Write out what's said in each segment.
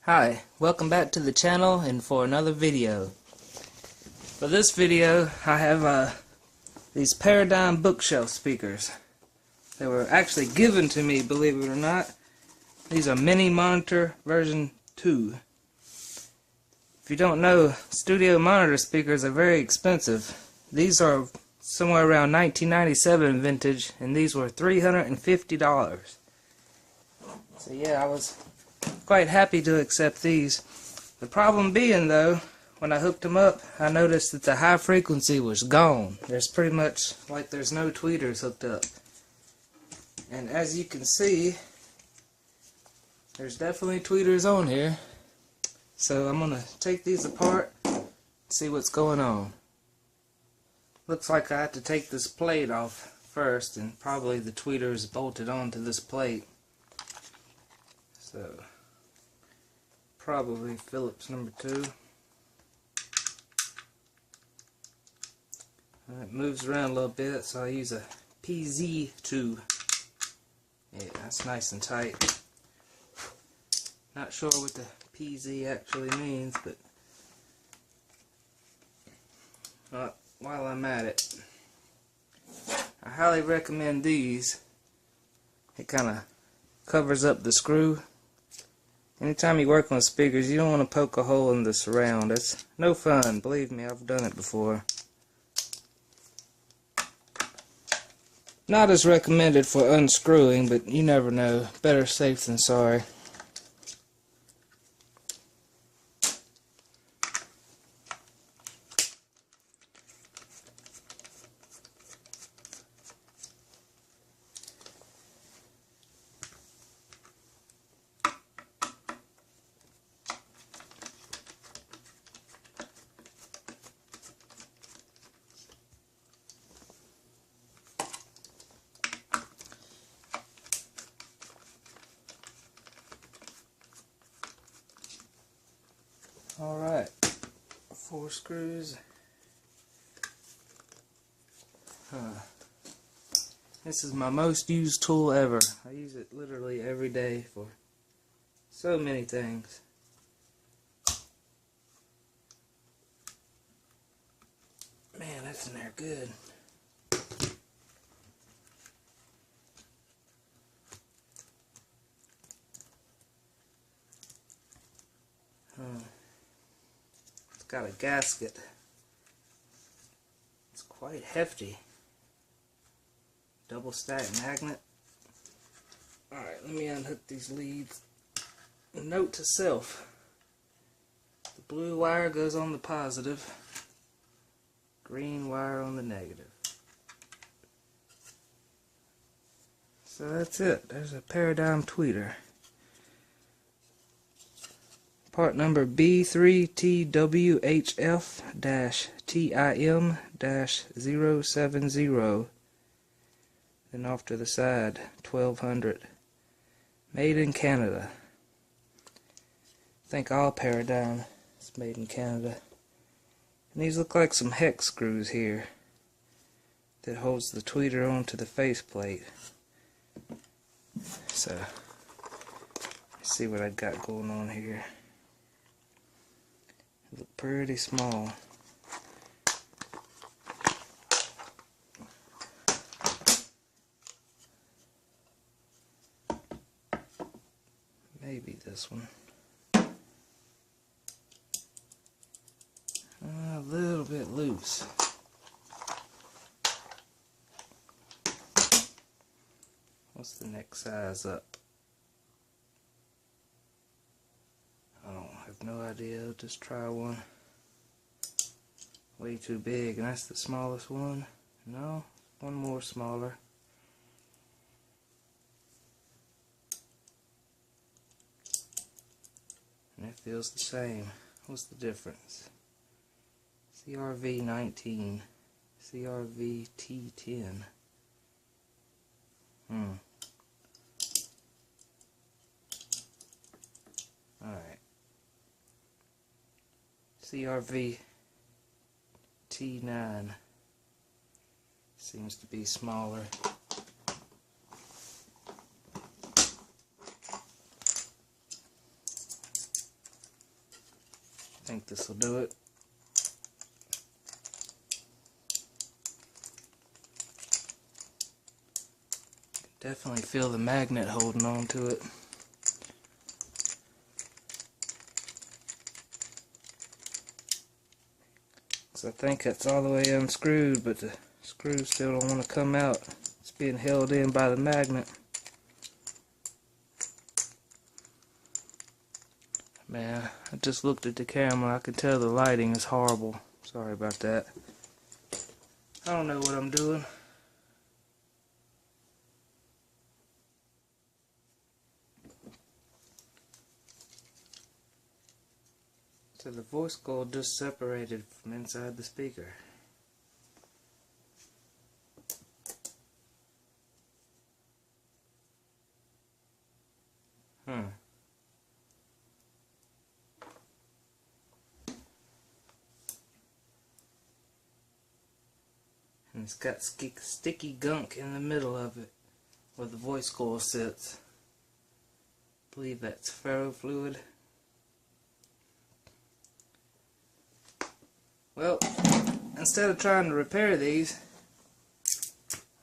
Hi, welcome back to the channel and for another video. For this video I have these Paradigm bookshelf speakers. They were actually given to me, believe it or not. These are mini monitor version 2. If you don't know, studio monitor speakers are very expensive. These are somewhere around 1997 vintage, and these were $350. So yeah, I was quite happy to accept these. The problem being though, when I hooked them up, I noticed that the high frequency was gone. There's pretty much like there's no tweeters hooked up. And as you can see, there's definitely tweeters on here. So I'm gonna take these apart and see what's going on. Looks like I have to take this plate off first, and probably the tweeter is bolted onto this plate. So probably Phillips number 2. It moves around a little bit, so I use a v.2. Yeah, that's nice and tight. Not sure what the PZ actually means, but while I'm at it, I highly recommend these. It kind of covers up the screw. Anytime you work on speakers, you don't want to poke a hole in the surround. It's no fun. Believe me, I've done it before. Not as recommended for unscrewing, but you never know. Better safe than sorry. Alright, 4 screws. This is my most used tool ever. I use it literally every day for so many things. Man, that's in there good. It's got a gasket. It's quite hefty. Double stack magnet. Alright, let me unhook these leads. Note to self. The blue wire goes on the positive. Green wire on the negative. So that's it. There's a Paradigm tweeter. Part number B3TWHF-TIM-070. Then off to the side, 1200. Made in Canada. I think all Paradigm is made in Canada. And these look like some hex screws here that holds the tweeter onto the faceplate. So, let's see what I've got going on here. They look pretty small. Maybe this one. A little bit loose. What's the next size up? I have no idea. I'll just try one. Way too big, and that's the smallest one. No, one more smaller. And it feels the same. What's the difference? CRV19, CRV-T10. Alright. CRV-T9 seems to be smaller. think this will do it. Definitely feel the magnet holding on to it. So I think it's all the way unscrewed, but the screws still don't want to come out. It's being held in by the magnet. Man, I just looked at the camera. I can tell the lighting is horrible. Sorry about that. I don't know what I'm doing. So the voice coil just separated from inside the speaker. And it's got sticky gunk in the middle of it where the voice coil sits. I believe that's ferrofluid. Well, instead of trying to repair these,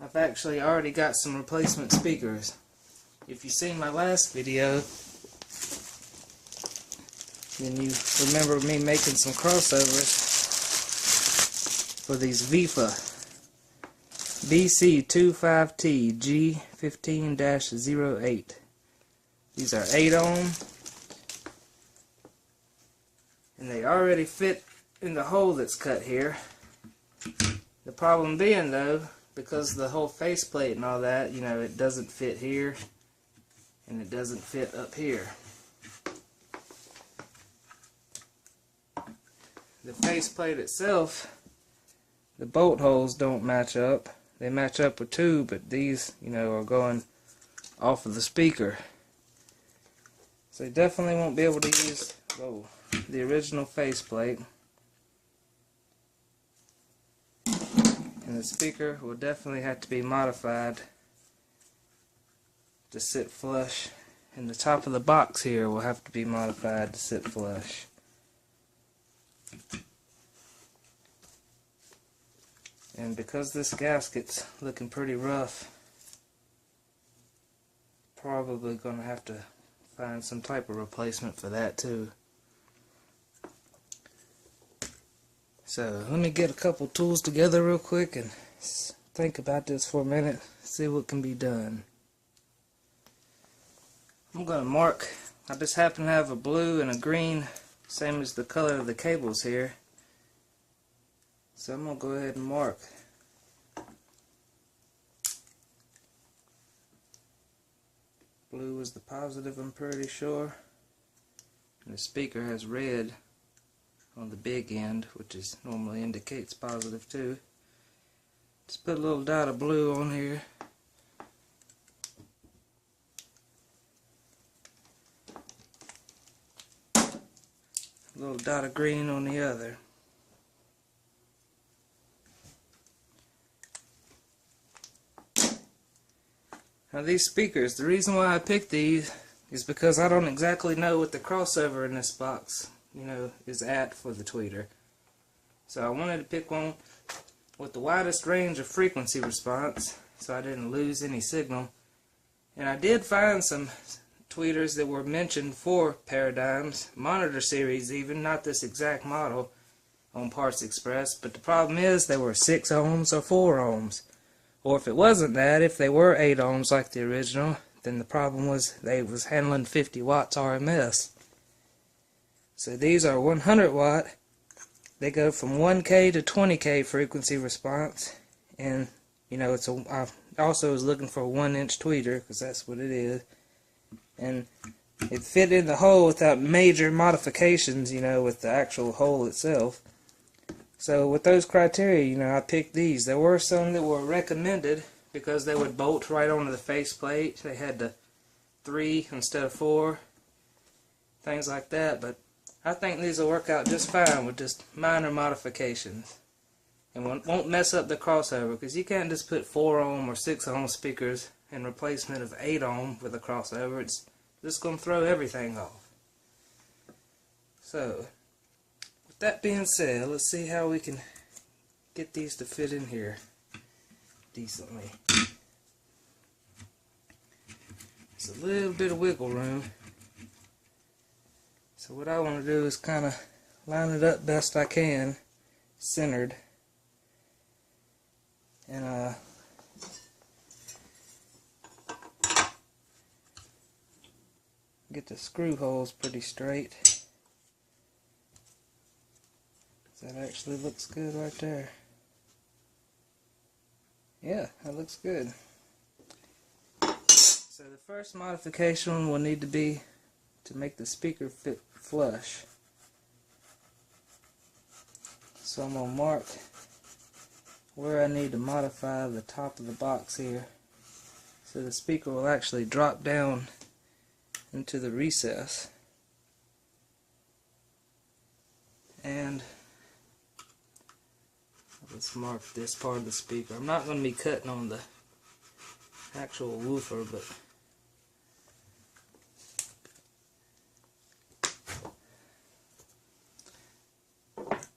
I've actually already got some replacement speakers. If you've seen my last video, then you remember me making some crossovers for these Vifa BC25T G15-08. These are 8 ohm, and they already fit in the hole that's cut here. The problem being though, because the whole faceplate and all that, you know, it doesn't fit here and it doesn't fit up here. The faceplate itself, the bolt holes don't match up. They match up with two, but these, you know, are going off of the speaker. So you definitely won't be able to use the original faceplate. And the speaker will definitely have to be modified to sit flush. And the top of the box here will have to be modified to sit flush. And because this gasket's looking pretty rough, probably going to have to find some type of replacement for that too. So let me get a couple tools together real quick and think about this for a minute, see what can be done. I'm going to mark, I just happen to have a blue and a green, same as the color of the cables here. So I'm going to go ahead and mark. Blue is the positive, I'm pretty sure. And the speaker has red on the big end, which is normally indicates positive too. Just put a little dot of blue on here. A little dot of green on the other. Now these speakers, the reason why I picked these is because I don't exactly know what the crossover in this box, you know, is at for the tweeter. So I wanted to pick one with the widest range of frequency response so I didn't lose any signal. And I did find some tweeters that were mentioned for paradigms, monitor series even, not this exact model on Parts Express, but the problem is they were 6 ohms or 4 ohms. Or if it wasn't that, if they were 8 ohms like the original, then the problem was they was handling 50 watts RMS. So these are 100 watt. They go from 1K to 20K frequency response. And, you know, I also was looking for a 1-inch tweeter, because that's what it is. And it fit in the hole without major modifications, you know, with the actual hole itself. So with those criteria, you know, I picked these. There were some that were recommended because they would bolt right onto the faceplate. They had the 3 instead of 4, things like that. But I think these will work out just fine with just minor modifications, and won't mess up the crossover, because you can't just put 4 ohm or 6 ohm speakers in replacement of 8 ohm with a crossover. It's just going to throw everything off. So that being said, let's see how we can get these to fit in here decently. It's a little bit of wiggle room. So what I want to do is kind of line it up best I can, centered, and get the screw holes pretty straight. That actually looks good right there. Yeah, that looks good. So the first modification will need to be to make the speaker fit flush. So I'm going to mark where I need to modify the top of the box here, so the speaker will actually drop down into the recess. And let's mark this part of the speaker. I'm not going to be cutting on the actual woofer, but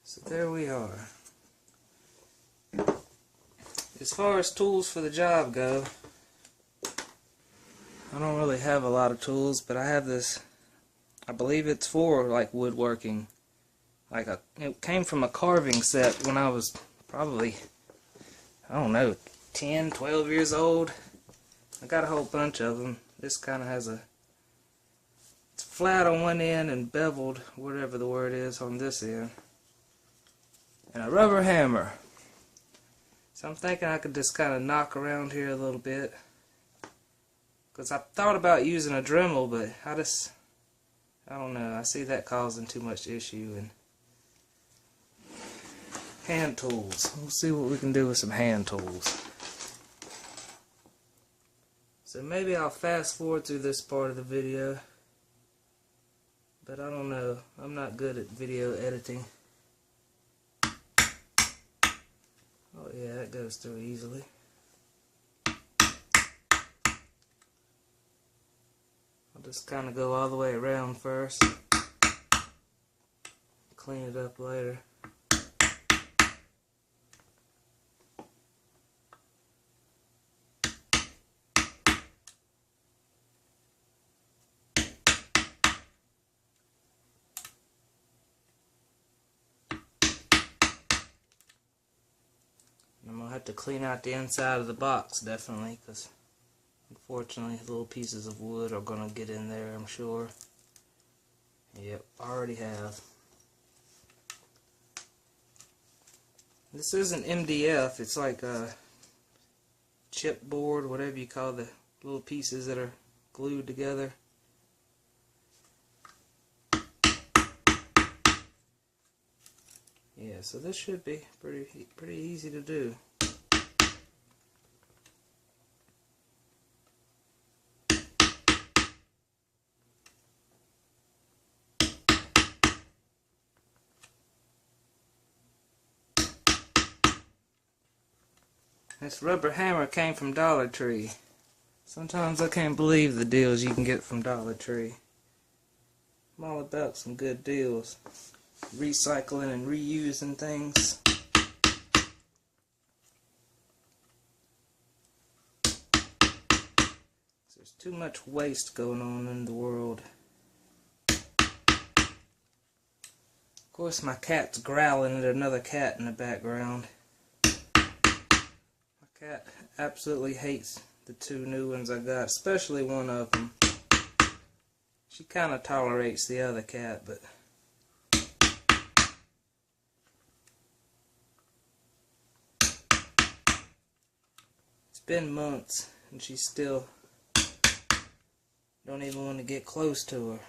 so there we are. As far as tools for the job go, I don't really have a lot of tools, but I have this, I believe it's for like woodworking. It came from a carving set when I was probably, I don't know, 10, 12 years old. I got a whole bunch of them. This kind of has it's flat on one end and beveled, whatever the word is, on this end. And a rubber hammer. So I'm thinking I could just kind of knock around here a little bit. Because I thought about using a Dremel, but I don't know, I see that causing too much issue. And hand tools. We'll see what we can do with some hand tools. So maybe I'll fast forward through this part of the video, but I don't know. I'm not good at video editing. Oh yeah, that goes through easily. I'll just kind of go all the way around first. Clean it up later. I'm going to have to clean out the inside of the box, definitely, because unfortunately little pieces of wood are going to get in there, I'm sure. Yep, already have. This isn't MDF, it's like a chipboard, whatever you call the little pieces that are glued together. Yeah, so this should be pretty easy to do. This rubber hammer came from Dollar Tree. Sometimes I can't believe the deals you can get from Dollar Tree. I'm all about some good deals. Recycling and reusing things. There's too much waste going on in the world. Of course, my cat's growling at another cat in the background. My cat absolutely hates the two new ones I got, especially one of them. She kind of tolerates the other cat, but it's been months and she still don't even want to get close to her.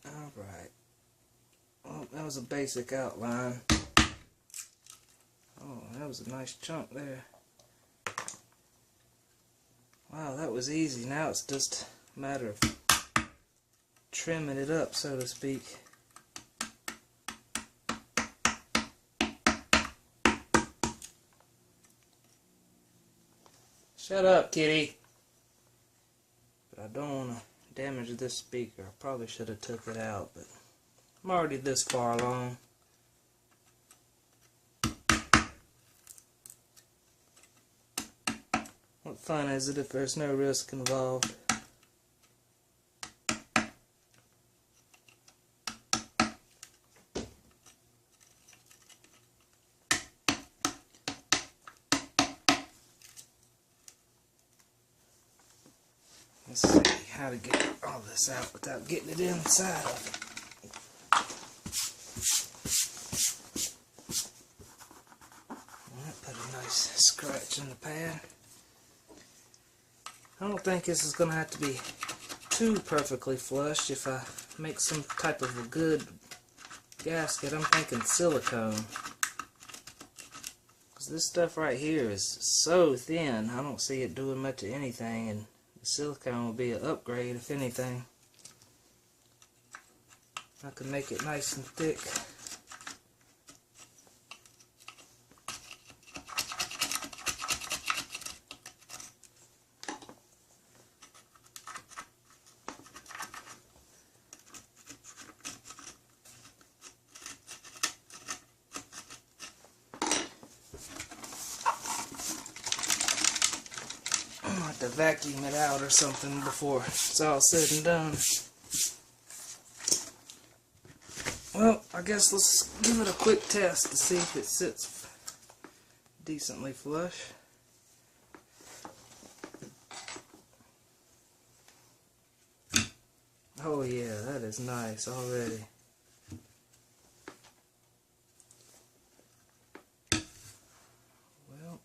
Alright. Well, that was a basic outline. Oh, that was a nice chunk there. Wow, that was easy. Now it's just a matter of trimming it up, so to speak. Shut up, kitty. But I don't want to damage this speaker. I probably should have took it out, but I'm already this far along. What fun is it if there's no risk involved? Let's see how to get all this out without getting it inside of it. That put a nice scratch in the pad. I don't think this is going to have to be too perfectly flush. If I make some type of a good gasket, I'm thinking silicone. Because this stuff right here is so thin, I don't see it doing much of anything, and the silicone will be an upgrade if anything. I can make it nice and thick. I'll have to vacuum it out or something before it's all said and done. Well, I guess let's give it a quick test to see if it sits decently flush. Oh yeah, that is nice already. Well,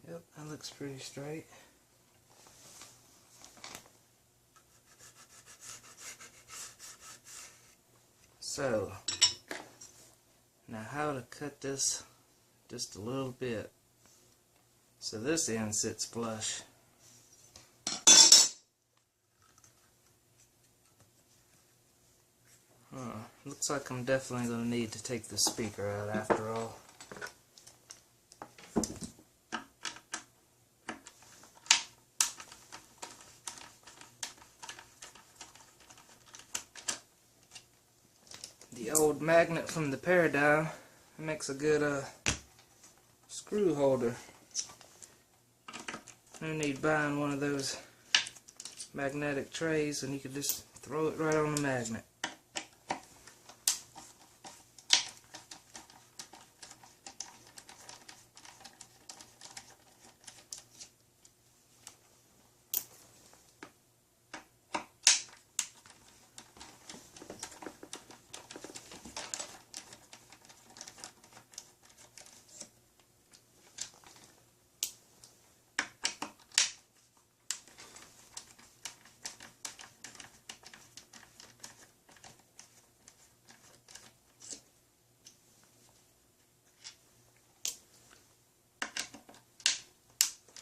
yep, that looks pretty straight. So, now how to cut this just a little bit so this end sits flush. Looks like I'm definitely going to need to take the speaker out after all. The old magnet from the Paradigm makes a good screw holder. No need buying one of those magnetic trays, and you can just throw it right on the magnet.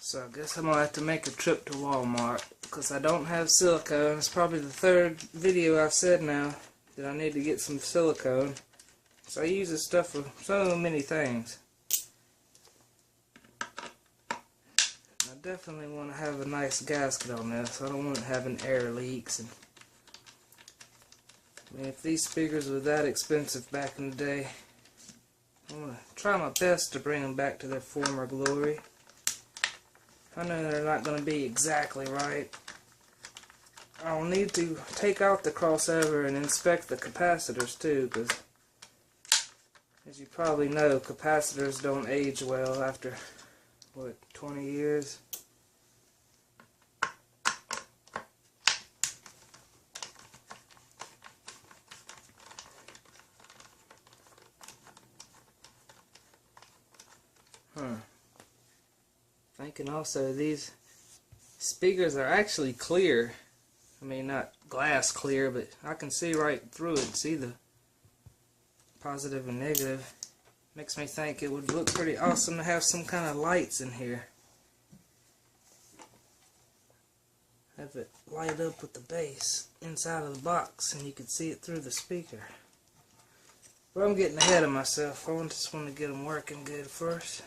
So I guess I'm going to have to make a trip to Walmart because I don't have silicone. It's probably the third video I've said now that I need to get some silicone. So I use this stuff for so many things. I definitely want to have a nice gasket on this. I don't want it having air leaks. And I mean, if these speakers were that expensive back in the day, I'm going to try my best to bring them back to their former glory. I know they're not going to be exactly right. I'll need to take out the crossover and inspect the capacitors too, because as you probably know, capacitors don't age well after, what, 20 years? Thinking also these speakers are actually clear. I mean, not glass clear, but I can see right through it. See the positive and negative. Makes me think it would look pretty awesome to have some kind of lights in here. Have it light up with the bass inside of the box and you can see it through the speaker. But I'm getting ahead of myself. I just want to get them working good first.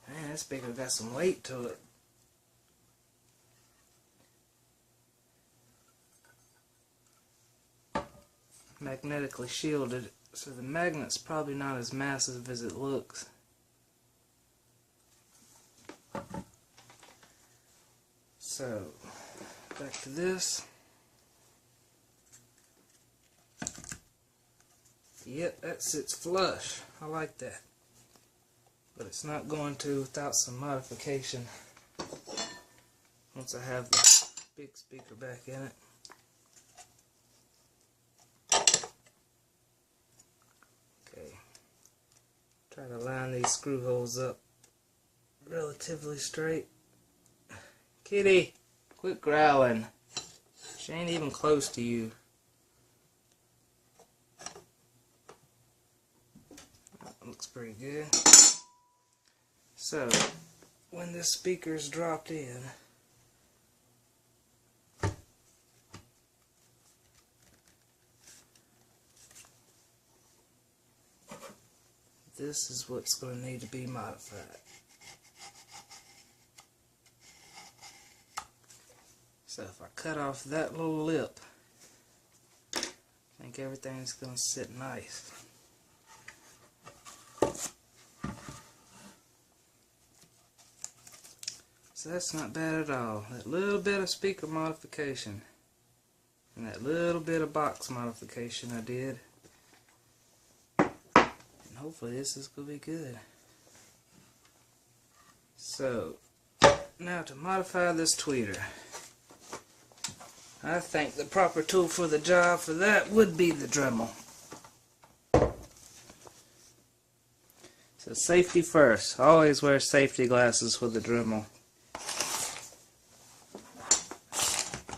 Man, this speaker got some weight to it. Magnetically shielded, so the magnet's probably not as massive as it looks. So, back to this. Yep, that sits flush. I like that. But it's not going to without some modification. Once I have the big speaker back in it. Okay. Try to line these screw holes up relatively straight. Kitty, quit growling. She ain't even close to you. That looks pretty good. So, when this speaker's dropped in, this is what's going to need to be modified. So if I cut off that little lip, I think everything's going to sit nice. So that's not bad at all. That little bit of speaker modification and that little bit of box modification I did. And hopefully this is going to be good. So, now to modify this tweeter. I think the proper tool for the job for that would be the Dremel. So safety first. Always wear safety glasses with the Dremel.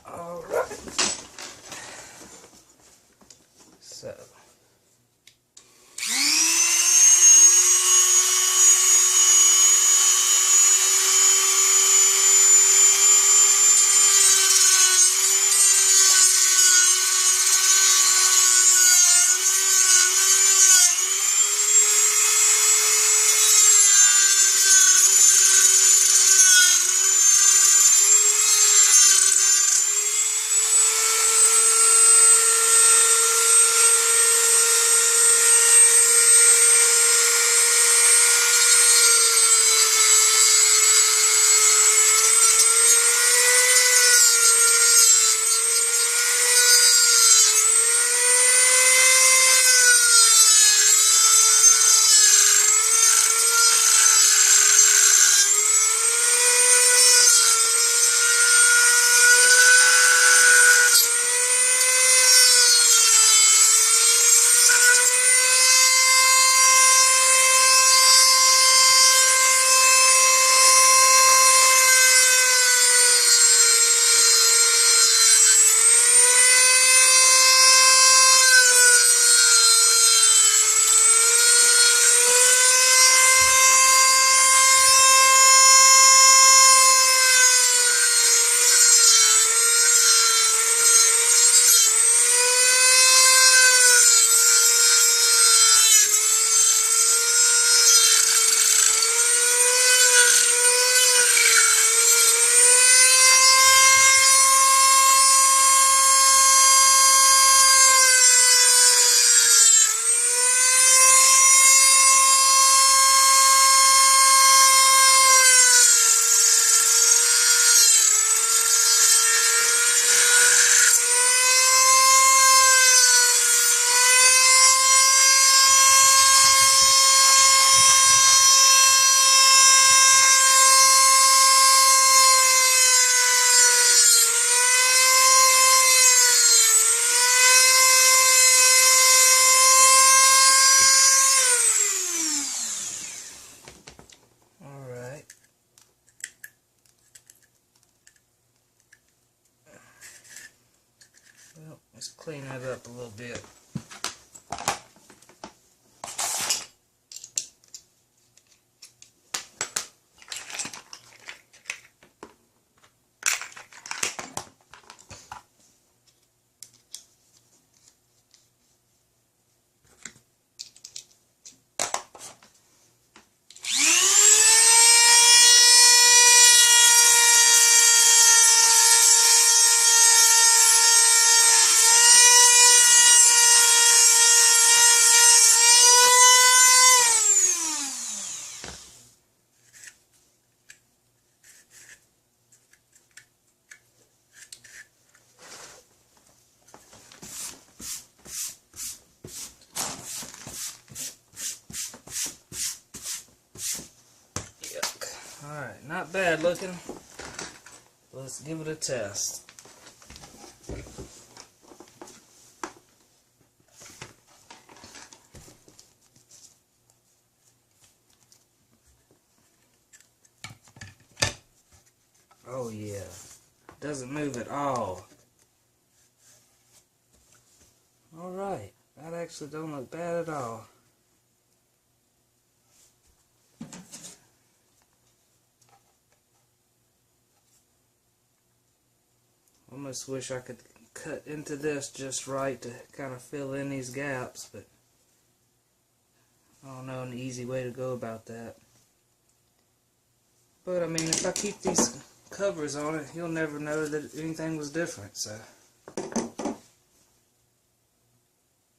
Alright. So. Well, let's clean that up a little bit. Alright, not bad looking. Let's give it a test. Oh yeah, doesn't move at all. Alright, that actually don't look bad at all. Almost wish I could cut into this just right to kind of fill in these gaps, but I don't know an easy way to go about that. But I mean, if I keep these covers on it, you'll never know that anything was different. So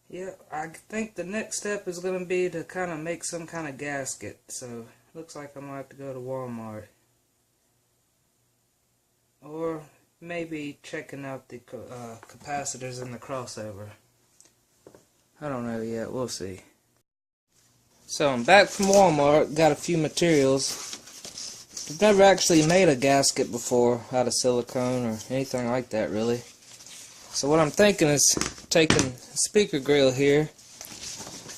yeah, I think the next step is going to be to kind of make some kind of gasket. So looks like I might have to go to Walmart, or maybe checking out the capacitors in the crossover. I don't know yet, we'll see. So I'm back from Walmart, got a few materials. I've never actually made a gasket before out of silicone or anything like that really. So what I'm thinking is taking a speaker grill here,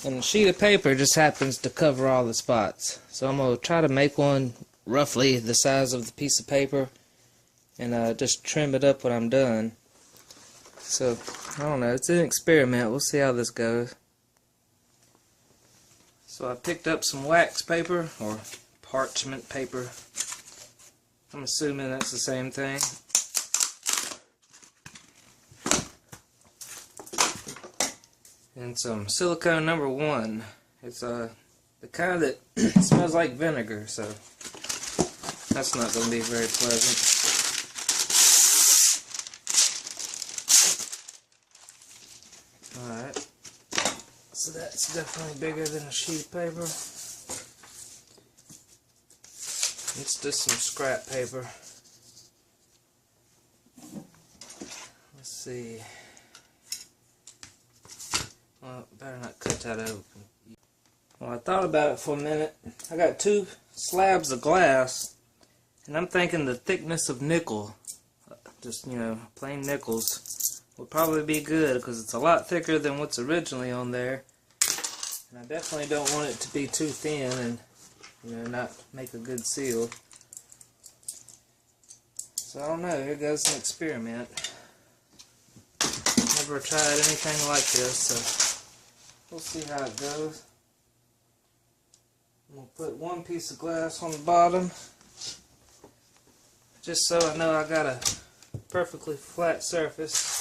and a sheet of paper just happens to cover all the spots. So I'm going to try to make one roughly the size of the piece of paper, and just trim it up when I'm done. So, I don't know, it's an experiment, we'll see how this goes. So I picked up some wax paper, or parchment paper. I'm assuming that's the same thing. And some silicone number 1. It's the kind that smells like vinegar, so that's not going to be very pleasant. Alright, so that's definitely bigger than a sheet of paper. It's just some scrap paper. Let's see. Well, better not cut that open. Well, I thought about it for a minute. I got 2 slabs of glass, and I'm thinking the thickness of nickel, just, you know, plain nickels, would probably be good because it's a lot thicker than what's originally on there. And I definitely don't want it to be too thin and, you know, not make a good seal. So I don't know, here goes an experiment. Never tried anything like this, so we'll see how it goes. I'm going to put 1 piece of glass on the bottom, just so I know I got a perfectly flat surface.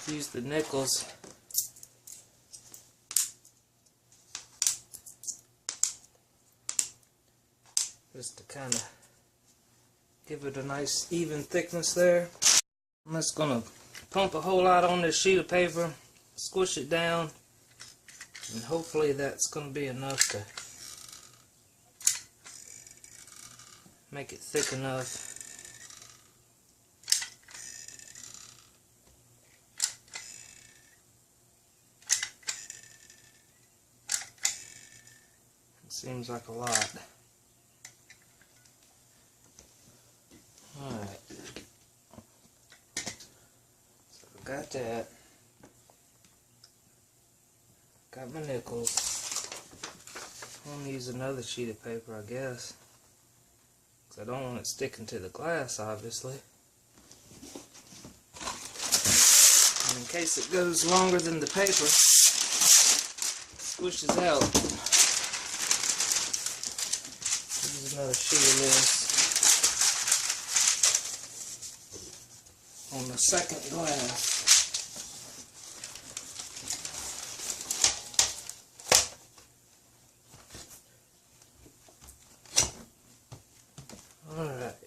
Use the nickels just to kind of give it a nice even thickness there. I'm just going to pump a whole lot on this sheet of paper, squish it down, and hopefully that's going to be enough to make it thick enough. Seems like a lot. Alright. So got that. Got my nickels. I'm going to use another sheet of paper, I guess. Because I don't want it sticking to the glass, obviously. And in case it goes longer than the paper, squishes out. Another sheet of this on the second glass. Alright.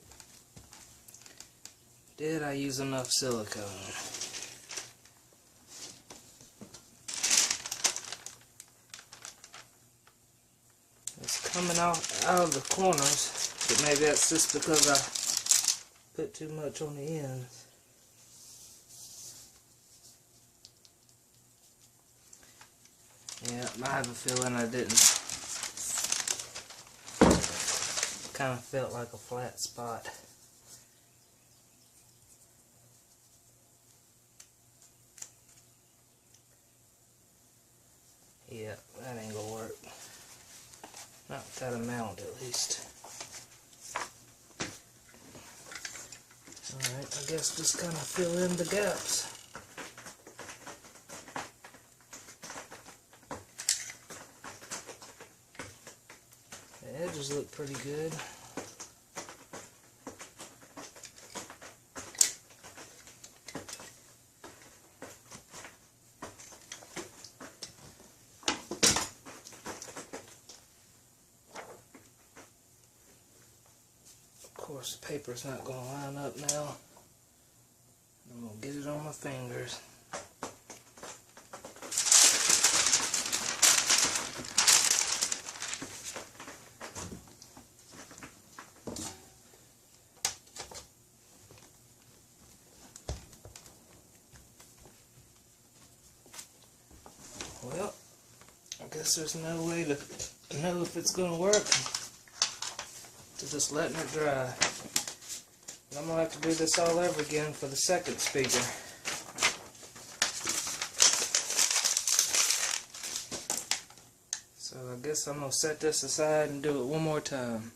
Did I use enough silicone? It's coming out of the corners, but maybe that's just because I put too much on the ends. Yeah, I have a feeling I didn't. Kind of felt like a flat spot. Yeah, that ain't gonna work. Not with that amount, at least. Alright, I guess just kind of fill in the gaps. The edges look pretty good. Of course, the paper's not going to line up now. I'm going to get it on my fingers. Well, I guess there's no way to know if it's going to work to just letting it dry. And I'm going to have to do this all over again for the second speaker. So I guess I'm going to set this aside and do it one more time.